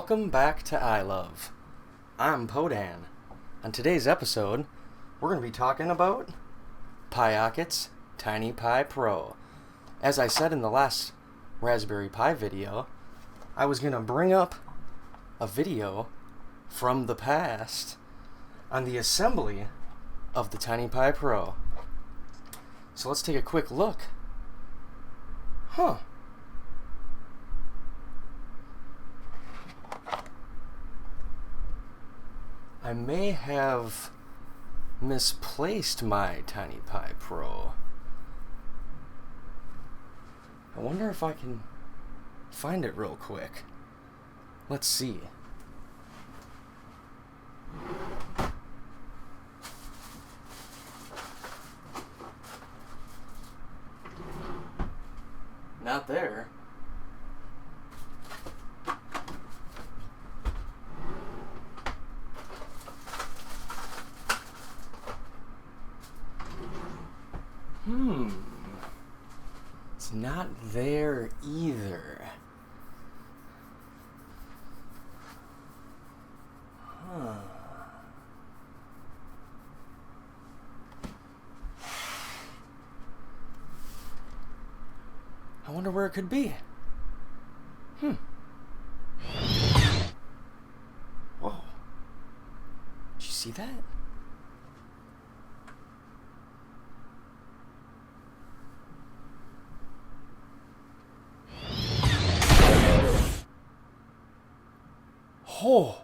Welcome back to iLove. I'm Podan. On today's episode, we're going to be talking about Pi0cket's TinyPi Pro. As I said in the last Raspberry Pi video, I was going to bring up a video from the past on the assembly of the TinyPi Pro. So let's take a quick look. I may have misplaced my TinyPi Pro. I wonder if I can find it real quick. Let's see. Not there. It's not there either. I wonder where it could be. Whoa. Did you see that? Oh,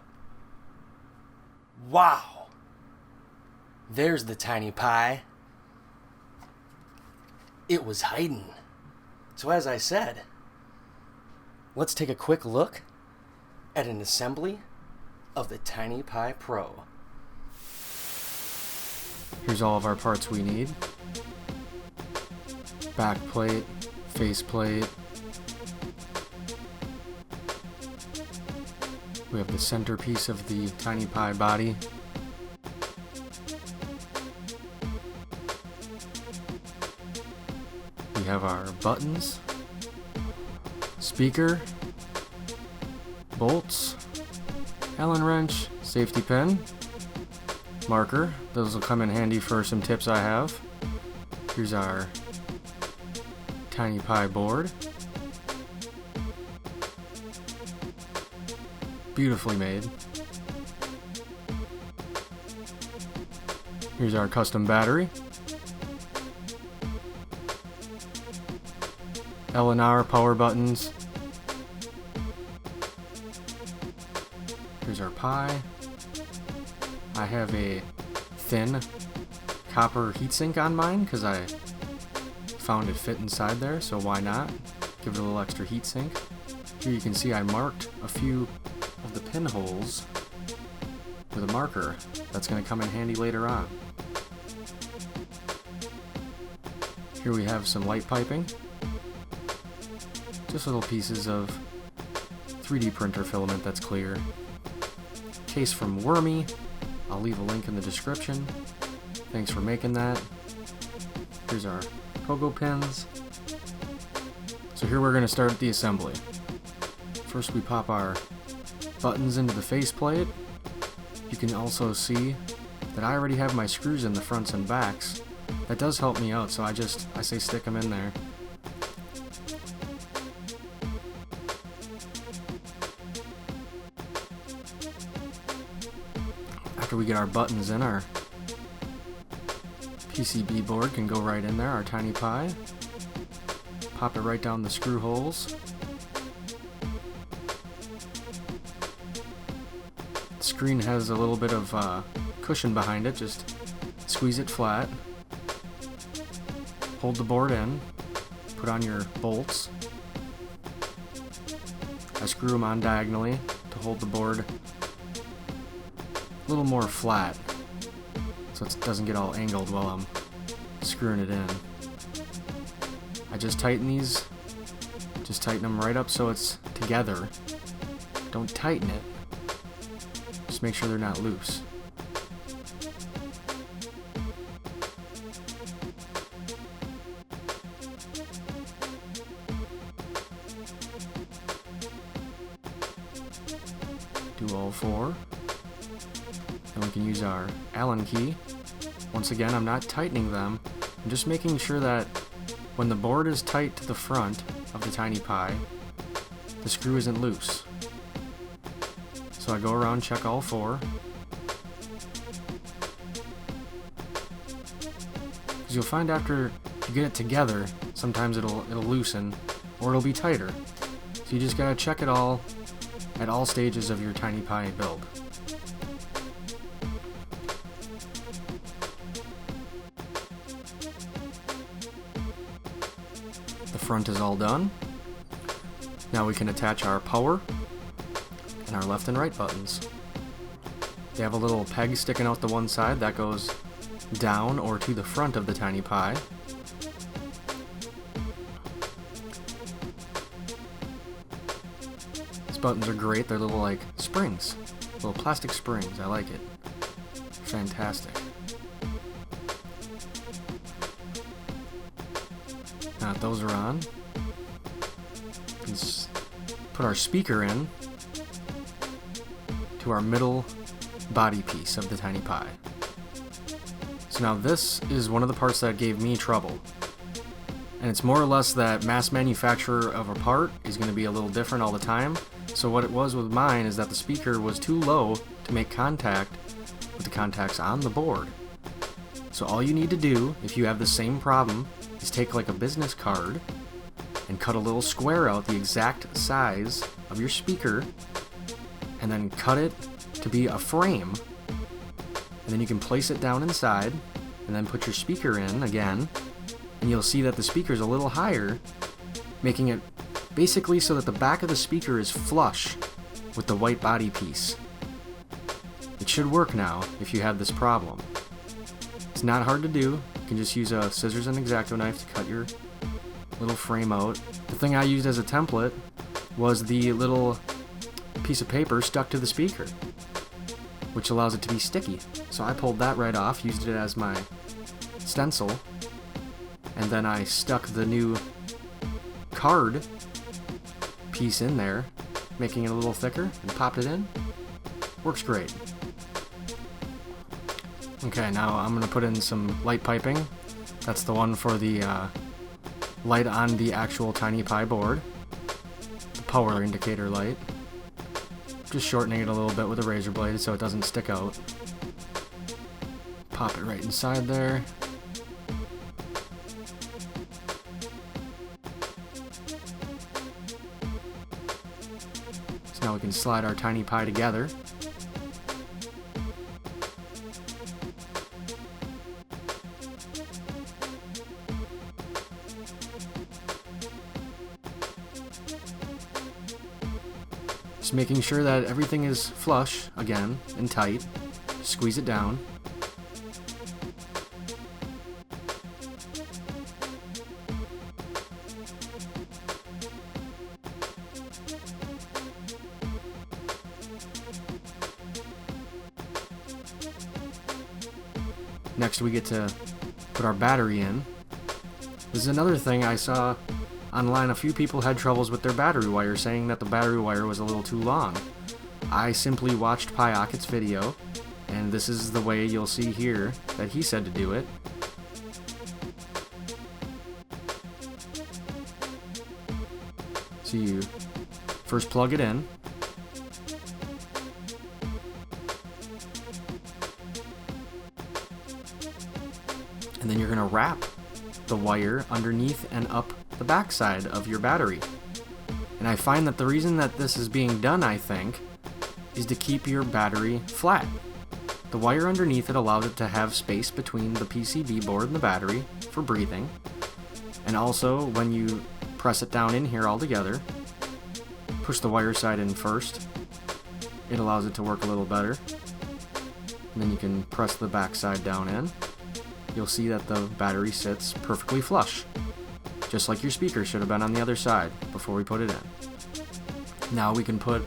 wow. There's the TinyPi. It was hiding. So as I said, let's take a quick look at an assembly of the TinyPi Pro. Here's all of our parts we need. Back plate, face plate. We have the centerpiece of the TinyPi body. We have our buttons, speaker, bolts, Allen wrench, safety pin, marker. Those will come in handy for some tips I have. Here's our TinyPi board. Beautifully made. Here's our custom battery. L and R power buttons. Here's our Pi. I have a thin copper heatsink on mine because I found it fit inside there, so why not? Give it a little extra heatsink. Here you can see I marked a few of the pinholes with a marker. That's going to come in handy later on. Here we have some light piping. Just little pieces of 3D printer filament that's clear. Case from Wermy. I'll leave a link in the description. Thanks for making that. Here's our pogo pins. So here we're going to start the assembly. First we pop our buttons into the faceplate. You can also see that I already have my screws in the fronts and backs. That does help me out, so I say stick them in there. After we get our buttons in, our PCB board can go right in there, our TinyPi. Pop it right down the screw holes. Screen has a little bit of cushion behind it. Just squeeze it flat, hold the board in, put on your bolts. I screw them on diagonally to hold the board a little more flat so it doesn't get all angled while I'm screwing it in. I just tighten these, just tighten them right up so it's together. Don't tighten it. Just make sure they're not loose. do all four. And we can use our Allen key. Once again, I'm not tightening them. I'm just making sure that when the board is tight to the front of the TinyPi, the screw isn't loose. So I go around, check all four. Because you'll find after you get it together, sometimes it'll loosen, or it'll be tighter. So you just gotta check it all at all stages of your TinyPi build. The front is all done. Now we can attach our power and our left and right buttons. They have a little peg sticking out the one side that goes down or to the front of the TinyPi. These buttons are great. They're little like springs, little plastic springs. I like it. Fantastic. Now that those are on, we can put our speaker in to our middle body piece of the TinyPi. So now this is one of the parts that gave me trouble. And it's more or less that mass manufacturer of a part is going to be a little different all the time. So what it was with mine is that the speaker was too low to make contact with the contacts on the board. So all you need to do, if you have the same problem, is take like a business card and cut a little square out the exact size of your speaker and then cut it to be a frame. And then you can place it down inside and then put your speaker in again, and you'll see that the speaker is a little higher, making it basically so that the back of the speaker is flush with the white body piece. It should work now if you have this problem. It's not hard to do. You can just use a scissors and X-Acto knife to cut your little frame out. The thing I used as a template was the little piece of paper stuck to the speaker, which allows it to be sticky. So I pulled that right off, used it as my stencil, and then I stuck the new card piece in there, making it a little thicker, and popped it in. Works great. Okay, now I'm going to put in some light piping. That's the one for the light on the actual TinyPi board. The power indicator light. Just shortening it a little bit with a razor blade so it doesn't stick out. Pop it right inside there. So now we can slide our TinyPi together. Just making sure that everything is flush, again, and tight. Squeeze it down. Next we get to put our battery in. This is another thing I saw online. A few people had troubles with their battery wire, saying that the battery wire was a little too long. I simply watched Pi0cket's video, and this is the way you'll see here that he said to do it. So you first plug it in. And then you're going to wrap the wire underneath and up the backside of your battery. And I find that the reason that this is being done, I think, is to keep your battery flat. The wire underneath it allows it to have space between the PCB board and the battery for breathing. And also, when you press it down in here all together, push the wire side in first, it allows it to work a little better. And then you can press the back side down in. You'll see that the battery sits perfectly flush, just like your speaker should have been on the other side before we put it in. Now we can put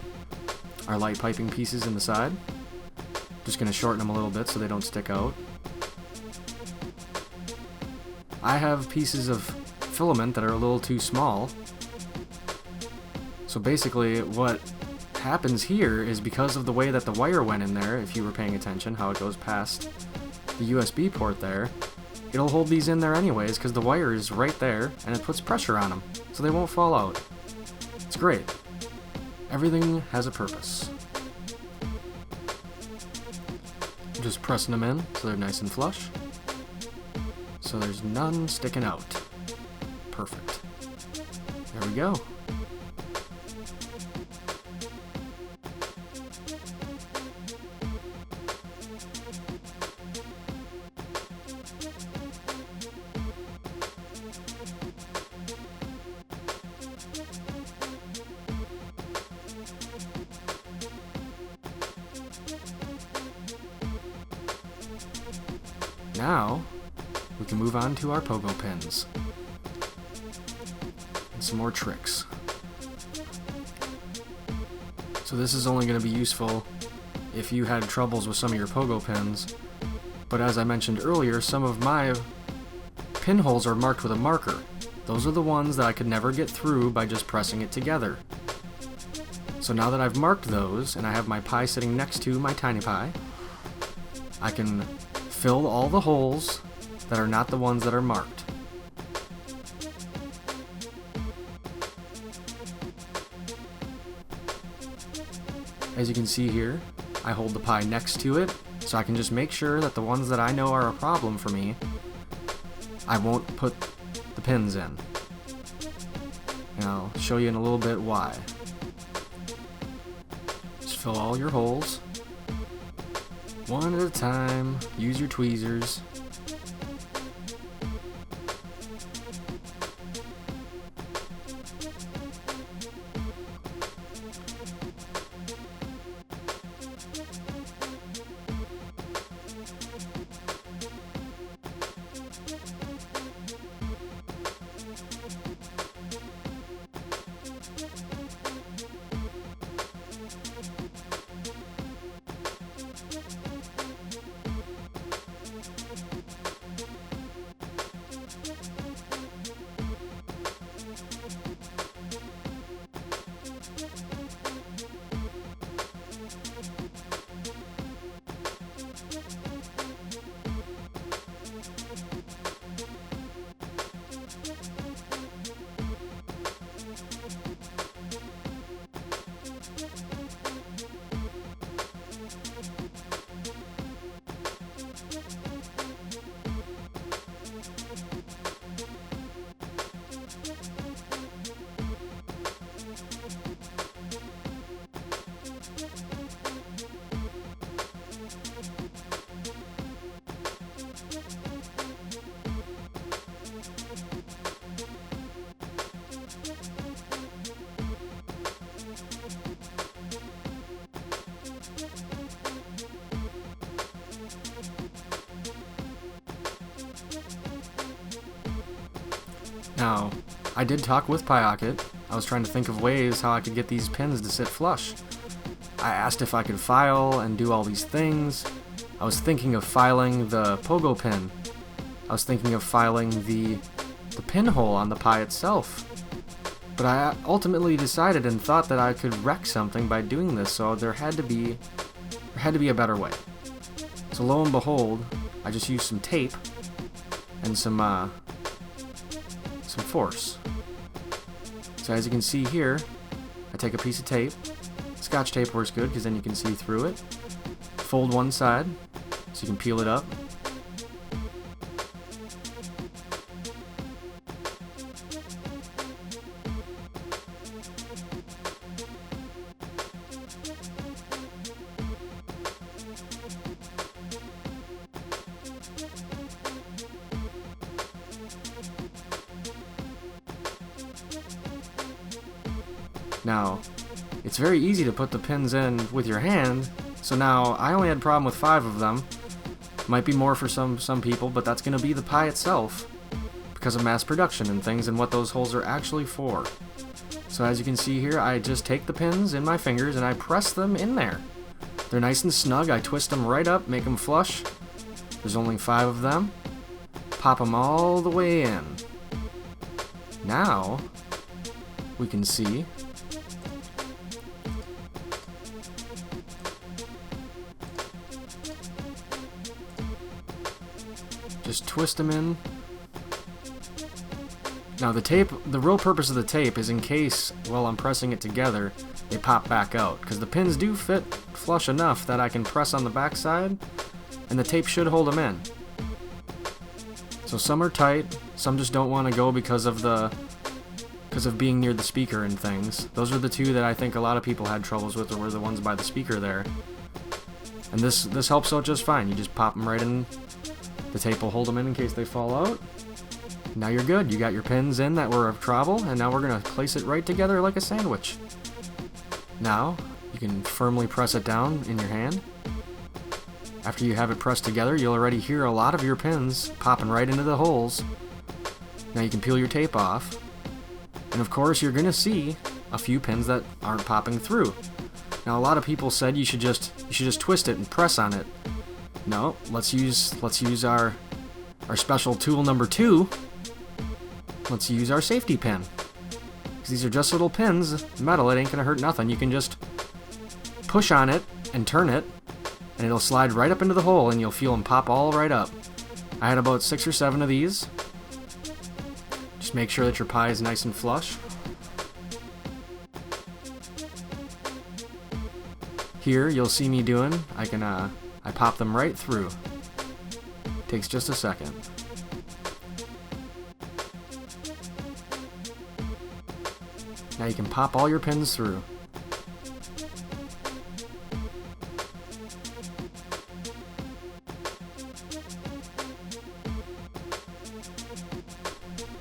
our light piping pieces in the side. Just going to shorten them a little bit so they don't stick out. I have pieces of filament that are a little too small. So basically what happens here is because of the way that the wire went in there, if you were paying attention, how it goes past the USB port there, it'll hold these in there anyways because the wire is right there and it puts pressure on them so they won't fall out. It's great. Everything has a purpose. I'm just pressing them in so they're nice and flush. So there's none sticking out. Perfect. There we go. Now, we can move on to our pogo pins. And some more tricks. So this is only going to be useful if you had troubles with some of your pogo pins. But as I mentioned earlier, some of my pinholes are marked with a marker. Those are the ones that I could never get through by just pressing it together. So now that I've marked those, and I have my Pi sitting next to my TinyPi, I can fill all the holes that are not the ones that are marked. As you can see here, I hold the Pi next to it, so I can just make sure that the ones that I know are a problem for me, I won't put the pins in. And I'll show you in a little bit why. Just fill all your holes. One at a time, use your tweezers. Now, I did talk with Pi0cket. I was trying to think of ways how I could get these pins to sit flush. I asked if I could file and do all these things. I was thinking of filing the pogo pin. I was thinking of filing the pinhole on the Pi itself. But I ultimately decided and thought that I could wreck something by doing this, so there had to be a better way. So lo and behold, I just used some tape and some force. So as you can see here, I take a piece of tape. Scotch tape works good because then you can see through it. Fold one side so you can peel it up. Now, it's very easy to put the pins in with your hand, so now I only had a problem with 5 of them. Might be more for some people, but that's going to be the Pi itself because of mass production and things and what those holes are actually for. So as you can see here, I just take the pins in my fingers and I press them in there. They're nice and snug. I twist them right up, make them flush. There's only 5 of them. Pop them all the way in. Now, we can see Just twist them in. Now the tape, the real purpose of the tape is in case, while I'm pressing it together, they pop back out. Because the pins do fit flush enough that I can press on the back side, and the tape should hold them in. So some are tight, some just don't want to go because of being near the speaker and things. Those are the two that I think a lot of people had troubles with, or were the ones by the speaker there. And this helps out just fine. You just pop them right in. The tape will hold them in case they fall out. Now you're good. You got your pins in that were of trouble, and now we're going to place it right together like a sandwich. Now, you can firmly press it down in your hand. After you have it pressed together, you'll already hear a lot of your pins popping right into the holes. Now you can peel your tape off. And of course, you're going to see a few pins that aren't popping through. Now, a lot of people said you should just twist it and press on it. No, let's use our special tool number 2. Let's use our safety pin. Because these are just little pins, metal, it ain't going to hurt nothing. You can just push on it and turn it, and it'll slide right up into the hole, and you'll feel them pop all right up. I had about 6 or 7 of these. Just make sure that your Pi is nice and flush. Here, you'll see me doing, I pop them right through. Takes just a second. Now you can pop all your pins through.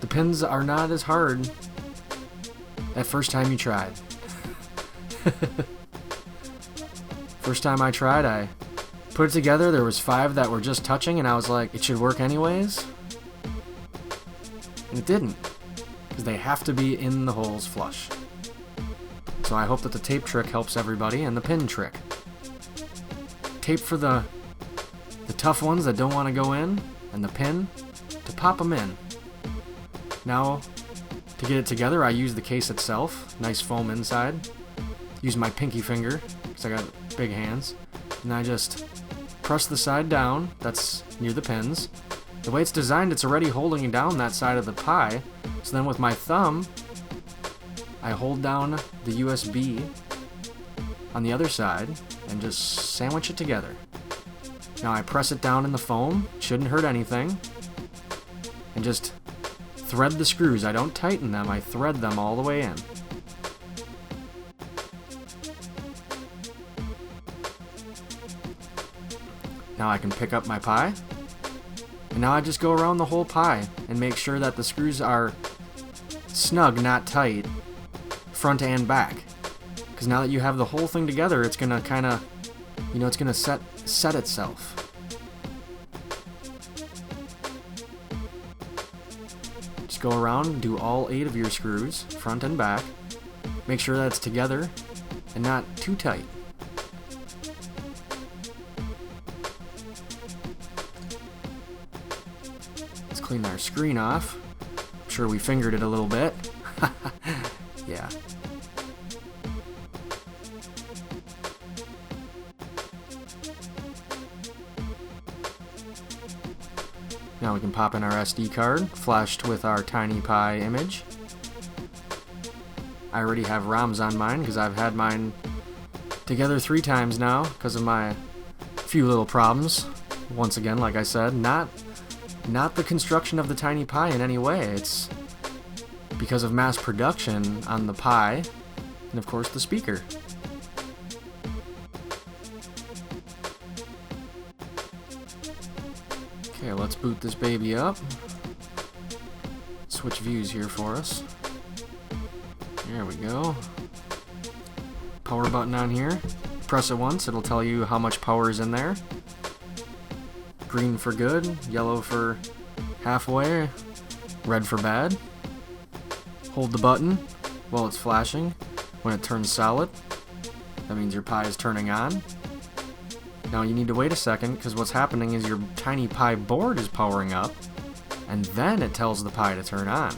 The pins are not as hard that first time you tried. First time I tried, I put it together, there was 5 that were just touching, and I was like, it should work anyways. And it didn't, because they have to be in the holes flush. So I hope that the tape trick helps everybody, and the pin trick. Tape for the tough ones that don't want to go in, and the pin to pop them in. Now, to get it together, I use the case itself, nice foam inside. Use my pinky finger, because I got big hands. And I just press the side down, that's near the pins. The way it's designed, it's already holding down that side of the Pi. So then with my thumb, I hold down the USB on the other side and just sandwich it together. Now I press it down in the foam, shouldn't hurt anything, and just thread the screws. I don't tighten them, I thread them all the way in. Now I can pick up my Pi, and now I just go around the whole Pi and make sure that the screws are snug, not tight, front and back. Because now that you have the whole thing together, it's gonna kind of, it's gonna set itself. Just go around and do all 8 of your screws, front and back. Make sure that it's together and not too tight. Clean our screen off. I'm sure we fingered it a little bit. Yeah. Now we can pop in our SD card, flashed with our TinyPi image. I already have ROMs on mine because I've had mine together 3 times now because of my few little problems. Once again, like I said, not the construction of the TinyPi in any way. It's because of mass production on the Pi, and of course the speaker. Okay, let's boot this baby up. Switch views here for us. There we go. Power button on here. Press it once, it'll tell you how much power is in there. Green for good, yellow for halfway, red for bad. Hold the button while it's flashing. When it turns solid, that means your Pi is turning on. Now you need to wait a second because what's happening is your TinyPi board is powering up, and then it tells the Pi to turn on.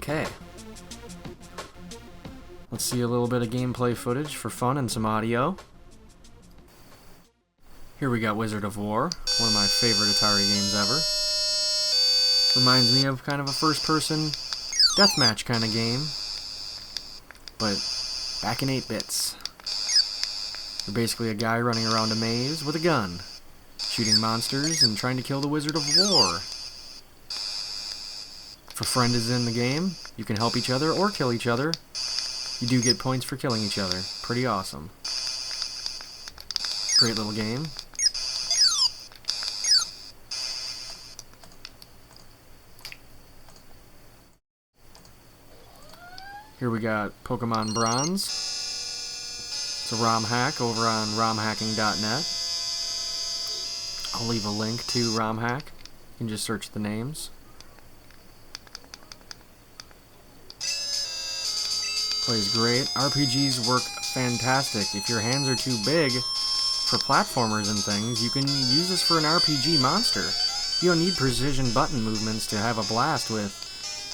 Okay. Let's see a little bit of gameplay footage for fun and some audio. Here we got Wizard of War, one of my favorite Atari games ever. Reminds me of kind of a first-person deathmatch kind of game, but back in 8 bits. You're basically a guy running around a maze with a gun, shooting monsters and trying to kill the Wizard of War. If a friend is in the game, you can help each other or kill each other. You do get points for killing each other. Pretty awesome. Great little game. Here we got Pokemon Bronze. It's a ROM hack over on romhacking.net. I'll leave a link to ROM hack. You can just search the names. Plays great. RPGs work fantastic. If your hands are too big for platformers and things, you can use this for an RPG monster. You don't need precision button movements to have a blast with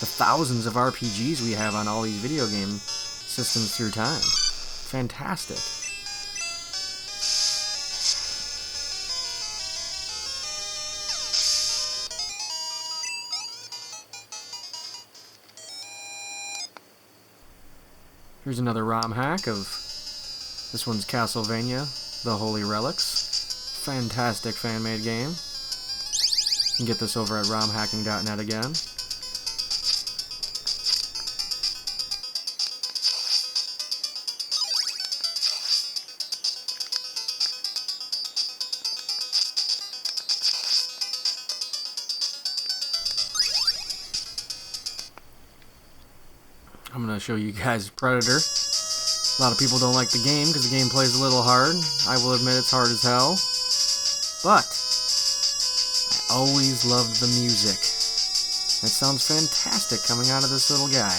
the thousands of RPGs we have on all these video game systems through time. Fantastic. Here's another ROM hack of, this one's Castlevania, The Holy Relics. Fantastic fan-made game. You can get this over at romhacking.net again. I'm going to show you guys Predator. A lot of people don't like the game because the game plays a little hard. I will admit it's hard as hell. But I always loved the music. It sounds fantastic coming out of this little guy.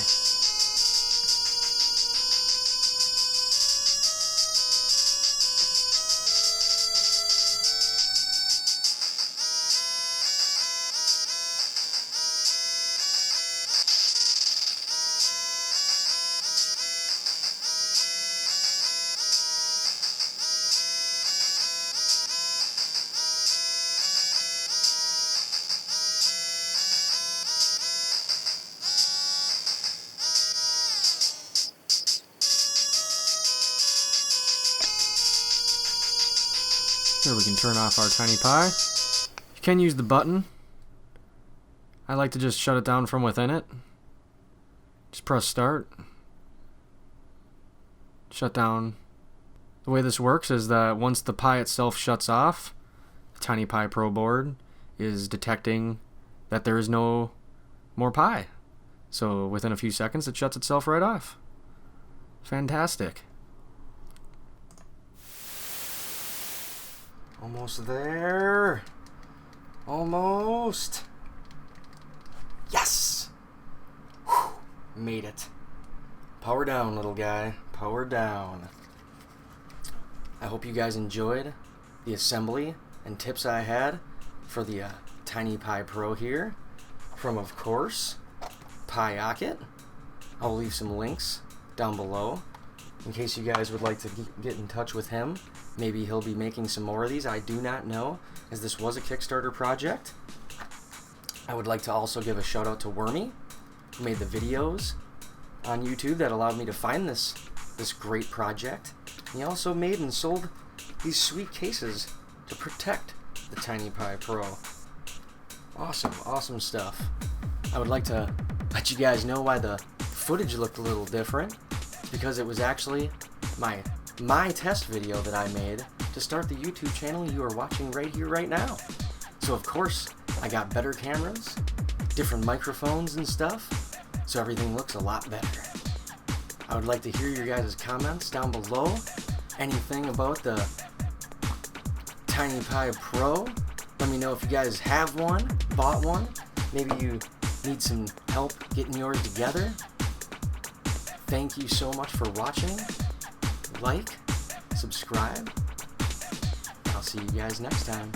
Here we can turn off our TinyPi. You can use the button. I like to just shut it down from within it. Just press start. Shut down. The way this works is that once the Pi itself shuts off, the TinyPi Pro board is detecting that there is no more Pi. So within a few seconds it shuts itself right off. Fantastic. Almost there. Almost. Yes! Whew. Made it. Power down, little guy. Power down. I hope you guys enjoyed the assembly and tips I had for the TinyPi Pro here from, of course, Pi0cket. I'll leave some links down below in case you guys would like to get in touch with him. Maybe he'll be making some more of these. I do not know, as this was a Kickstarter project. I would like to also give a shout out to Wermy, who made the videos on YouTube that allowed me to find this great project. He also made and sold these sweet cases to protect the TinyPi Pro. Awesome, awesome stuff. I would like to let you guys know why the footage looked a little different. It's because it was actually my test video that I made to start the YouTube channel you are watching right here, right now. So of course, I got better cameras, different microphones and stuff, so everything looks a lot better. I would like to hear your guys' comments down below. Anything about the TinyPi Pro. Let me know if you guys have one, bought one. Maybe you need some help getting yours together. Thank you so much for watching. Like, subscribe. I'll see you guys next time.